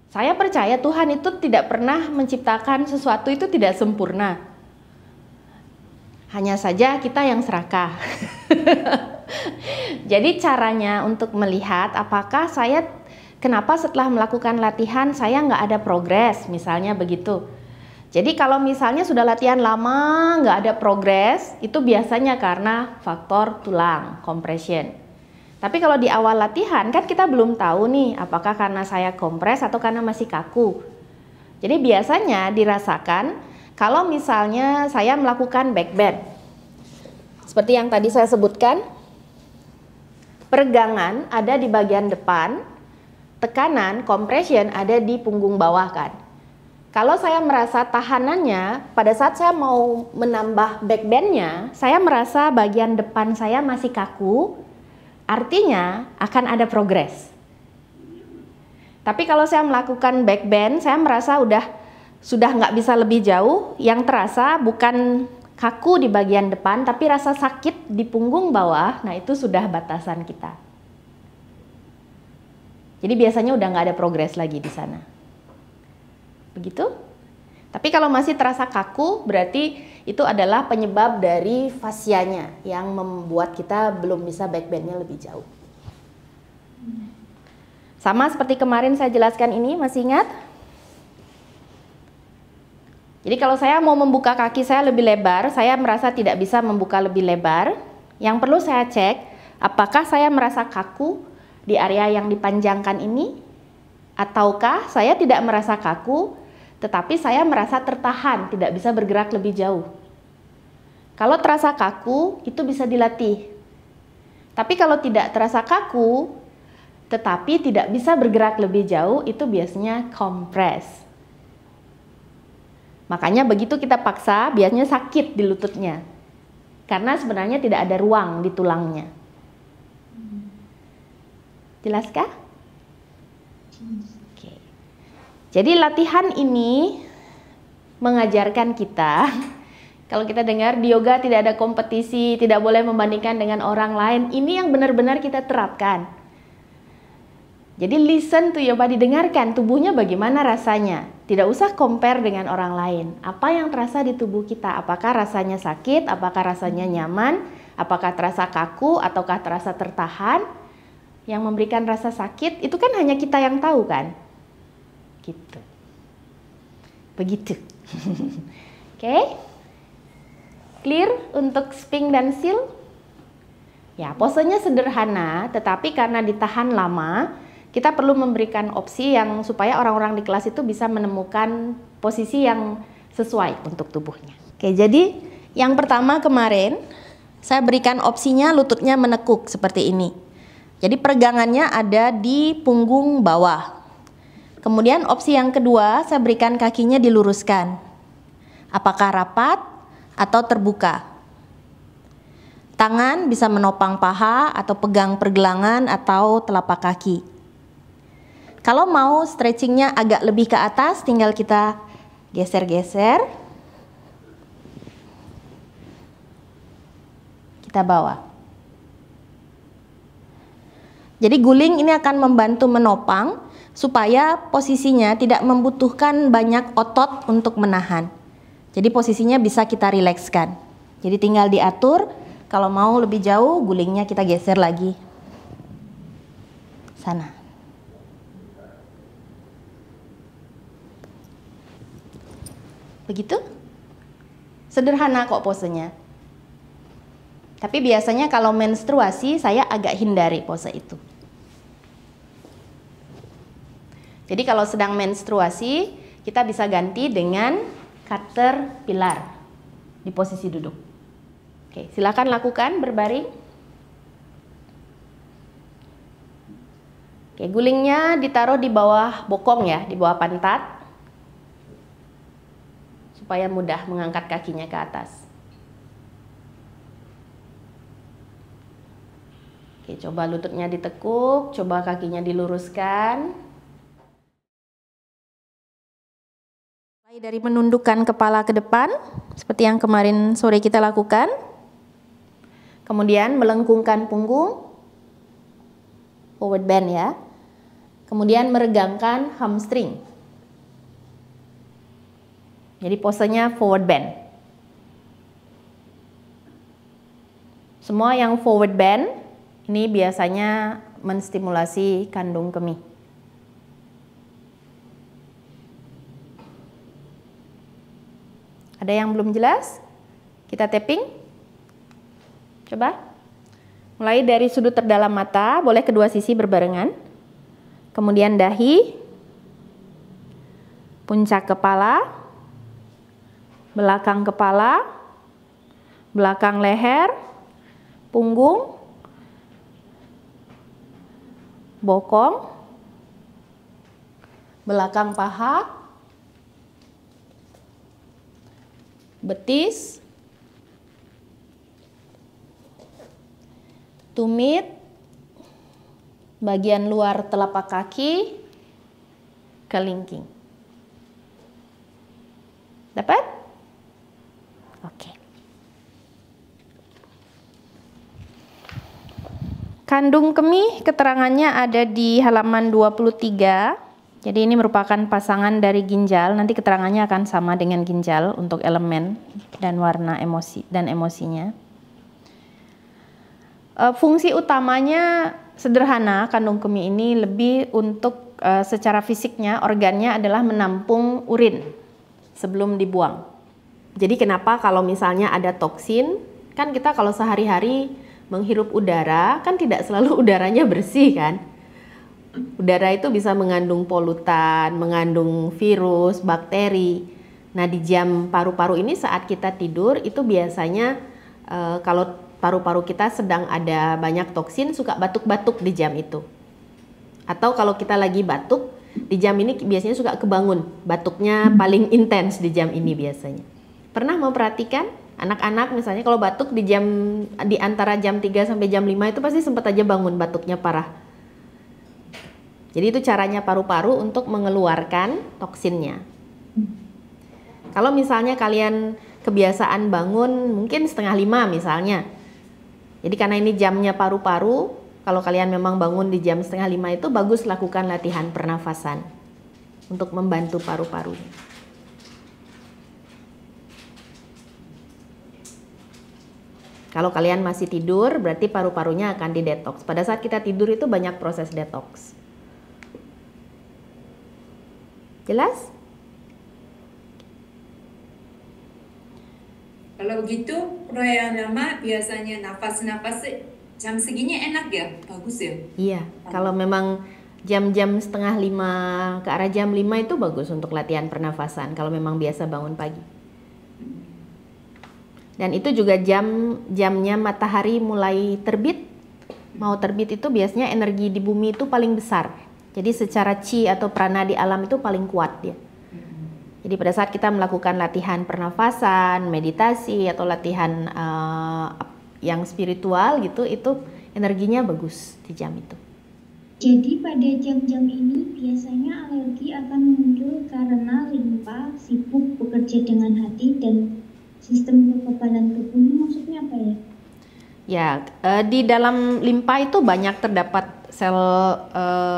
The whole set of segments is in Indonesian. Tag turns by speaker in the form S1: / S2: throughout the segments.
S1: Saya percaya Tuhan itu tidak pernah menciptakan sesuatu itu tidak sempurna. Hanya saja kita yang serakah. Jadi caranya untuk melihat apakah kenapa setelah melakukan latihan saya nggak ada progres, misalnya begitu. Jadi kalau misalnya sudah latihan lama nggak ada progres, itu biasanya karena faktor tulang, compression. Tapi kalau di awal latihan kan kita belum tahu nih apakah karena saya kompres atau karena masih kaku. Jadi biasanya dirasakan kalau misalnya saya melakukan back bend. Seperti yang tadi saya sebutkan, peregangan ada di bagian depan, tekanan, compression ada di punggung bawah kan. Kalau saya merasa tahanannya, pada saat saya mau menambah back bendnya, saya merasa bagian depan saya masih kaku, artinya akan ada progres. Tapi kalau saya melakukan back bend, saya merasa sudah nggak bisa lebih jauh, yang terasa bukan kaku di bagian depan, tapi rasa sakit di punggung bawah, nah itu sudah batasan kita. Jadi biasanya udah nggak ada progres lagi di sana. Begitu? Tapi kalau masih terasa kaku, berarti itu adalah penyebab dari fasianya yang membuat kita belum bisa back bendnya lebih jauh. Sama seperti kemarin saya jelaskan ini, masih ingat? Jadi kalau saya mau membuka kaki saya lebih lebar, saya merasa tidak bisa membuka lebih lebar. Yang perlu saya cek, apakah saya merasa kaku di area yang dipanjangkan ini? Ataukah saya tidak merasa kaku, tetapi saya merasa tertahan, tidak bisa bergerak lebih jauh. Kalau terasa kaku, itu bisa dilatih. Tapi kalau tidak terasa kaku, tetapi tidak bisa bergerak lebih jauh, itu biasanya kompres. Makanya begitu kita paksa, biasanya sakit di lututnya. Karena sebenarnya tidak ada ruang di tulangnya. Jelaskah? Oke. Jadi latihan ini mengajarkan kita, kalau kita dengar di yoga tidak ada kompetisi, tidak boleh membandingkan dengan orang lain, ini yang benar-benar kita terapkan. Jadi listen to your body, dengarkan tubuhnya bagaimana rasanya. Tidak usah compare dengan orang lain. Apa yang terasa di tubuh kita? Apakah rasanya sakit? Apakah rasanya nyaman? Apakah terasa kaku? Ataukah terasa tertahan? Yang memberikan rasa sakit itu kan hanya kita yang tahu kan? Gitu. Begitu. Oke? Clear untuk Sphinx dan Seal? Ya, posenya sederhana, tetapi karena ditahan lama, kita perlu memberikan opsi yang supaya orang-orang di kelas itu bisa menemukan posisi yang sesuai untuk tubuhnya. Oke, jadi yang pertama kemarin saya berikan opsinya lututnya menekuk seperti ini. Jadi peregangannya ada di punggung bawah. Kemudian opsi yang kedua saya berikan kakinya diluruskan. Apakah rapat atau terbuka? Tangan bisa menopang paha atau pegang pergelangan atau telapak kaki. Kalau mau stretchingnya agak lebih ke atas, tinggal kita geser-geser. Kita bawa. Jadi guling ini akan membantu menopang supaya posisinya tidak membutuhkan banyak otot untuk menahan. Jadi posisinya bisa kita rilekskan. Jadi tinggal diatur, kalau mau lebih jauh gulingnya kita geser lagi. Sana. Begitu? Sederhana kok posenya. Tapi biasanya kalau menstruasi saya agak hindari pose itu. Jadi kalau sedang menstruasi kita bisa ganti dengan caterpillar di posisi duduk. Oke, silakan lakukan berbaring. Oke, gulingnya ditaruh di bawah bokong ya, di bawah pantat. Supaya mudah mengangkat kakinya ke atas. Oke, coba lututnya ditekuk, coba kakinya diluruskan. Mulai dari menundukkan kepala ke depan, seperti yang kemarin sore kita lakukan. Kemudian melengkungkan punggung, forward bend ya. Kemudian meregangkan hamstring. Jadi posenya forward bend. Semua yang forward bend ini biasanya menstimulasi kandung kemih. Ada yang belum jelas? Kita tapping. Coba. Mulai dari sudut terdalam mata, boleh kedua sisi berbarengan. Kemudian dahi, puncak kepala, belakang kepala, belakang leher, punggung, bokong, belakang paha, betis, tumit, bagian luar telapak kaki, kelingking. Dapat? Oke. Kandung kemih keterangannya ada di halaman 23. Jadi ini merupakan pasangan dari ginjal. Nanti keterangannya akan sama dengan ginjal untuk elemen dan warna emosi dan emosinya. Fungsi utamanya sederhana, kandung kemih ini lebih untuk secara fisiknya, organnya adalah menampung urin sebelum dibuang. Jadi kenapa kalau misalnya ada toksin, kan kita kalau sehari-hari menghirup udara, kan tidak selalu udaranya bersih kan. Udara itu bisa mengandung polutan, mengandung virus, bakteri. Nah di jam paru-paru ini saat kita tidur itu biasanya kalau paru-paru kita sedang ada banyak toksin, suka batuk-batuk di jam itu. Atau kalau kita lagi batuk, di jam ini biasanya suka kebangun. Batuknya paling intens di jam ini biasanya. Pernah memperhatikan anak-anak misalnya kalau batuk di antara jam 3 sampai jam 5 itu pasti sempat aja bangun, batuknya parah. Jadi itu caranya paru-paru untuk mengeluarkan toksinnya. Kalau misalnya kalian kebiasaan bangun mungkin 4:30 misalnya. Jadi karena ini jamnya paru-paru, kalau kalian memang bangun di jam 4:30 itu bagus lakukan latihan pernafasan untuk membantu paru-paru. Kalau kalian masih tidur, berarti paru-parunya akan didetoks. Pada saat kita tidur itu banyak proses detoks. Jelas?
S2: Kalau begitu, pranayama biasanya nafas-nafas jam segini enak ya? Bagus ya?
S1: Iya, kalau memang jam-jam 4:30 ke arah jam 5 itu bagus untuk latihan pernafasan kalau memang biasa bangun pagi. Dan itu juga jamnya matahari mulai terbit. Mau terbit itu biasanya energi di bumi itu paling besar. Jadi secara chi atau prana di alam itu paling kuat dia. Jadi pada saat kita melakukan latihan pernafasan, meditasi atau latihan yang spiritual gitu, itu energinya bagus di jam itu.
S3: Jadi pada jam-jam ini biasanya alergi akan muncul karena limpa sibuk bekerja dengan hati dan sistem kekebalan tubuhnya, maksudnya apa ya?
S1: Ya, di dalam limpa itu banyak terdapat sel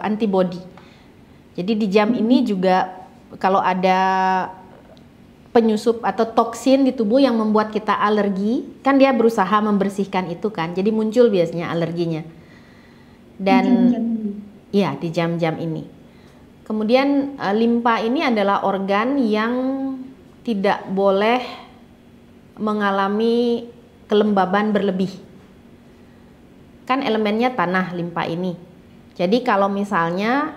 S1: antibody. Jadi di jam ini juga kalau ada penyusup atau toksin di tubuh yang membuat kita alergi, kan dia berusaha membersihkan itu kan, jadi muncul biasanya alerginya. Dan iya di jam-jam ini. Kemudian limpa ini adalah organ yang tidak boleh mengalami kelembaban berlebih. Kan elemennya tanah limpa ini. Jadi kalau misalnya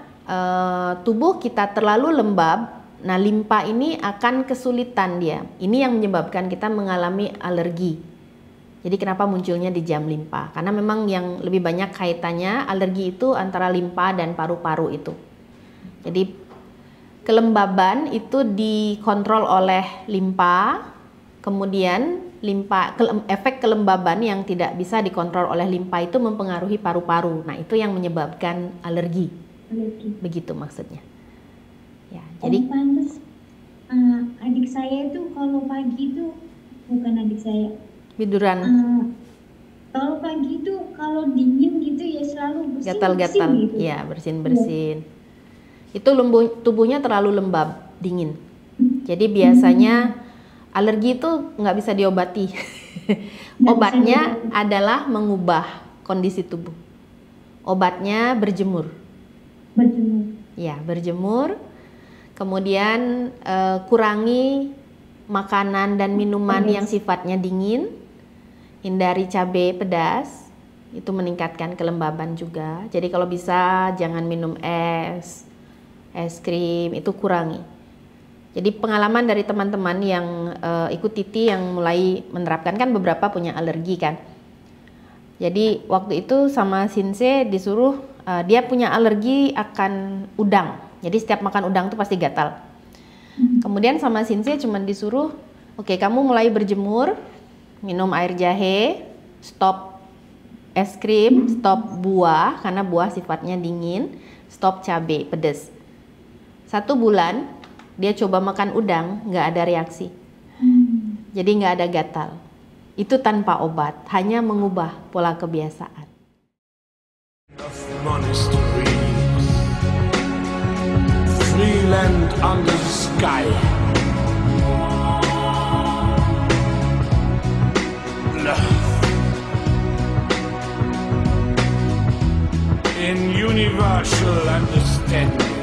S1: tubuh kita terlalu lembab, nah limpa ini akan kesulitan dia. Ini yang menyebabkan kita mengalami alergi. Jadi kenapa munculnya di jam limpa? Karena memang yang lebih banyak kaitannya alergi itu antara limpa dan paru-paru itu. Jadi kelembaban itu dikontrol oleh limpa, kemudian efek kelembaban yang tidak bisa dikontrol oleh limpa itu mempengaruhi paru-paru. Nah itu yang menyebabkan alergi. Begitu maksudnya. Ya, jadi
S3: pantes adik saya itu kalau pagi itu, bukan adik saya,
S1: tiduran.
S3: Kalau pagi itu kalau dingin gitu ya selalu bersin-bersin
S1: gatal-gatal,
S3: gitu.
S1: ya bersin-bersin. itu tubuhnya terlalu lembab, dingin. Jadi biasanya alergi itu nggak bisa diobati. Obatnya adalah mengubah kondisi tubuh. Obatnya berjemur. Ya, berjemur. Kemudian kurangi makanan dan minuman yang sifatnya dingin. Hindari cabai pedas. Itu meningkatkan kelembaban juga. Jadi kalau bisa jangan minum es krim, itu kurangi. Jadi pengalaman dari teman-teman yang ikut Titi yang mulai menerapkan, kan beberapa punya alergi kan. Jadi waktu itu sama Sinse disuruh, dia punya alergi akan udang. Jadi setiap makan udang tuh pasti gatal. Kemudian sama Sinse cuman disuruh, oke, kamu mulai berjemur, minum air jahe, stop es krim, stop buah karena buah sifatnya dingin, stop cabai pedas. 1 bulan dia coba makan udang, nggak ada reaksi. Jadi nggak ada gatal. Itu tanpa obat, hanya mengubah pola kebiasaan.
S4: Free land under the sky. In universal understanding.